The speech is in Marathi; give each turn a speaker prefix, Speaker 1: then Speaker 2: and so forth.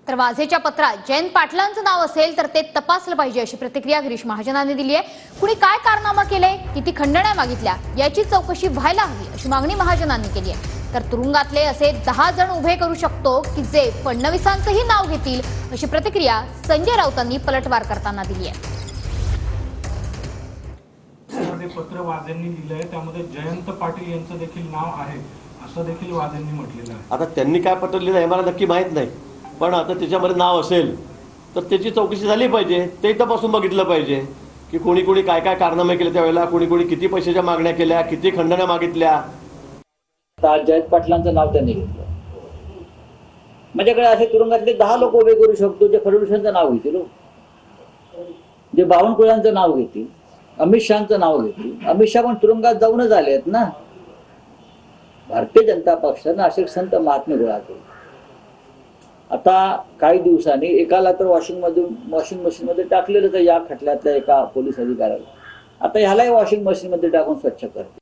Speaker 1: तर वाझेच्या पत्रात जयंत पाटलांचं नाव असेल तर ते तपासलं पाहिजे अशी प्रतिक्रिया गिरीश महाजनांनी दिली आहे। कुणी काय कारनामा केले, किती खंडण्या मागितल्या याची चौकशी व्हायला हवी अशी मागणी महाजनांनी केली आहे। तर तुरुंगातले असे 10 जण उभे करू शकतो की जे फडणवीसांचंही नाव घेतील अशी प्रतिक्रिया संजय राऊतांनी पलटवार करताना दिली आहे।
Speaker 2: पत्र वाजेंनी लिहिलंय, त्यामध्ये जयंत पाटील यांचं देखील नाव आहे असं देखील वाजेंनी म्हटलेलं आहे।
Speaker 3: आता त्यांनी काय पत्र लिहिलं हे मला नक्की माहित नाही, पण आता त्याच्यामध्ये नाव असेल तर त्याची चौकशी झाली पाहिजे। ते तपासून बघितलं पाहिजे की कोणी कोणी काय काय कारनामे केले, त्यावेळेला कोणी कोणी किती पैशाच्या मागण्या केल्या, किती खंडण्या मागितल्या।
Speaker 4: जयंत पाटलांचं नाव त्यांनी घेतलं। माझ्याकडे असे तुरुंगातले 10 लोक उभे करू शकतो जे फडणवीसांचं नाव घेतील, जे बावनकुळ्यांचं नाव घेतील, अमित शहाचं नाव घेतील। अमित शहा पण तुरुंगात जाऊनच आले आहेत ना। भारतीय जनता पक्षानं असे संत महात्मे गोळा केले। आता काही दिवसांनी एकाला तर वॉशिंग मशीन मध्ये टाकलेलं तर या खटल्यातल्या एका पोलीस अधिकाऱ्याला, आता ह्यालाही वॉशिंग मशीन मध्ये टाकून स्वच्छ करते।